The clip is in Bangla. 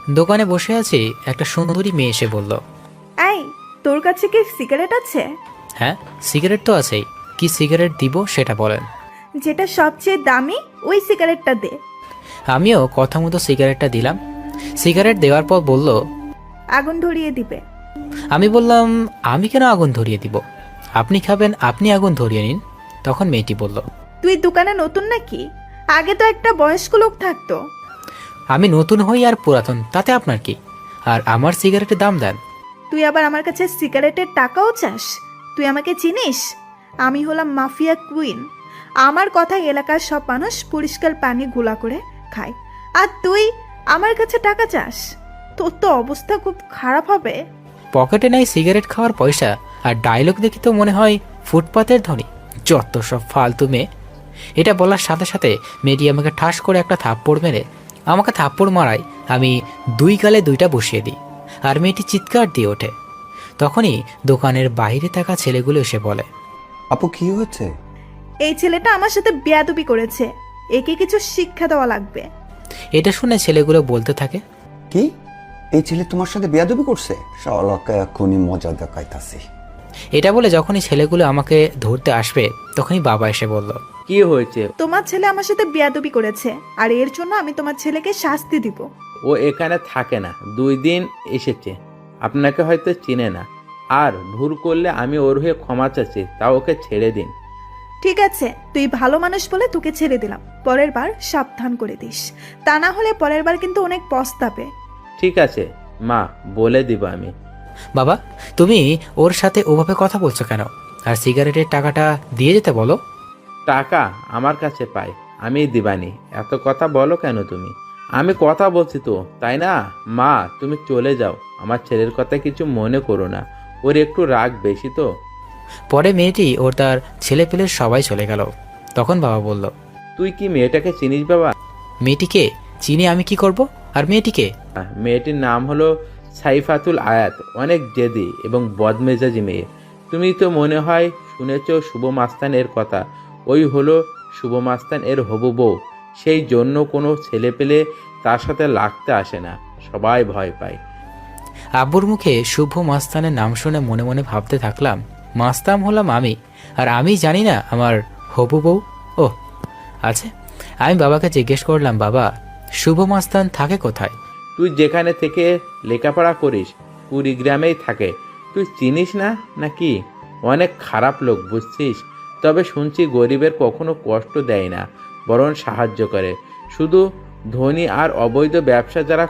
দোকানে বসে আছি, একটা সুন্দরী মেয়ে এসে বলল, এই, তোর কাছে কি সিগারেট আছে? হ্যাঁ, সিগারেট তো আছেই। কি সিগারেট দিব সেটা বলেন। যেটা সবচেয়ে দামি ওই সিগারেটটা দে। আমিও কথা মতো সিগারেটটা দিলাম। সিগারেট দেওয়ার পর বলল, আগুন ধরিয়ে দিবে। আমি বললাম, আমি কেন আগুন ধরিয়ে দিব? আপনি খাবেন, আপনি আগুন ধরিয়ে নিন। তখন মেয়েটি বলল, তুই দোকানে নতুন নাকি? আগে তো একটা বয়স্ক লোক থাকতো। আমি নতুন হই আর পুরাতন তাতে আপনার কি? আর আমার সিগারেটের দাম দেন। তুই আবার আমার কাছে সিগারেটের টাকাও চাস? তুই আমাকে চিনিস? আমি হলাম মাফিয়া কুইন। আমার কথা এলাকার সব মানুষ পরিষ্কার পানি গুলা করে খায়, আর তুই আমার কাছে টাকা চাস? তোর তো অবস্থা খুব খারাপ হবে। পকেটে নাই সিগারেট খাওয়ার পয়সা, আর ডায়লগ দেখি তো মনে হয় ফুটপাতের ধনী। যত সব ফালতু মেয়ে। এটা বলার সাথে সাথে মেয়েটি আমাকে ঠাস করে একটা থাপ্পড় মেরে আমাকে থাপ্পড় মারায় আমি দুই গালে দুইটা বসিয়ে দিই, আর মেয়েটি চিৎকার দিয়ে ওঠে। তখনই দোকানের বাইরে থাকা ছেলেগুলো এসে বলে, আপু কি হয়েছে? এই ছেলেটা আমার সাথে বেয়াদবি করেছে, একে কিছু শিক্ষা দেওয়া লাগবে। এটা শুনে ছেলেগুলো বলতে থাকে, কি? এই ছেলে তোমার সাথে বেয়াদবি করছে? শালাকে এখনই মজা দেখাইতাছি। এটা বলে যখনই ছেলেগুলো আমাকে ধরতে আসবে তখনই বাবা এসে বলল, কি হয়েছে? তোমার ছেলে আমার সাথে বেয়াদবি করেছে, আর এর জন্য আমি তোমার ছেলেকে শাস্তি দিব। ও এখানে থাকে না, 2 দিন এসেছে, আপনাকে হয়তো চিনে না। আর ভুল করলে আমি ওর হয়ে ক্ষমা চাচ্ছি, তা ওকে ছেড়ে দিন। ঠিক আছে, তুই ভালো মানুষ বলে তোকে ছেড়ে দিলাম। পরের বার সাবধান করে দিস, তা না হলে পরের বার কিন্তু অনেক পস্তাবে। ঠিক আছে মা, বলে দিব আমি। বাবা, তুমি ওর সাথে ওভাবে কথা বলছো কেন? আর সিগারেটের টাকাটা দিয়ে যেতে বলো। টাকা আমার কাছে পাই, আমি দিবানি। এত কথা বলো কেন তুমি? আমি কথা বলছি তো, তাই না? মা, তুমি চলে যাও, আমার ছেলের কথা কিছু মনে করো না, ওর একটু রাগ বেশি তো। পরে মেয়েটি ওর তার ছেলে পেলে সবাই চলে গেল। তখন বাবা বলল, তুই কি মেয়েটাকে চিনিস বাবা? মেয়েটিকে চিনি আমি কি করব? আর মেয়েটিকে? মেয়েটির নাম হলো সাইফাতুল আয়াত, অনেক জেদি এবং বদমেজাজি মেয়ে। তুমি তো মনে হয় শুনেছ শুভ মাস্তান এর কথা। ওই হলো শুভ মাস্তান এর হবু বউ। সেই জন্য কোনো ছেলে পেলে তার সাথে লাগতে আসে না, সবাই ভয় পায়। আব্বুর মুখে শুভ মাস্তানের নাম শুনে মনে মনে ভাবতে থাকলাম, মাস্তান হলাম আমি, আর আমি জানি না আমার হবু বউ। ও আচ্ছা, আমি বাবাকে জিজ্ঞেস করলাম, বাবা, শুভ মাস্তান থাকে কোথায়? তুই যেখানে থেকে লেখাপড়া করিস কুড়িগ্রামেই থাকে। তুই চিনিস না নাকি? অনেক খারাপ লোক, বুঝছিস? তবে শুনছি গরিবের কখনো কষ্ট দেয় না, বরং সাহায্য করে। শুধু ধনী আর অবৈধ ব্যবসা যারা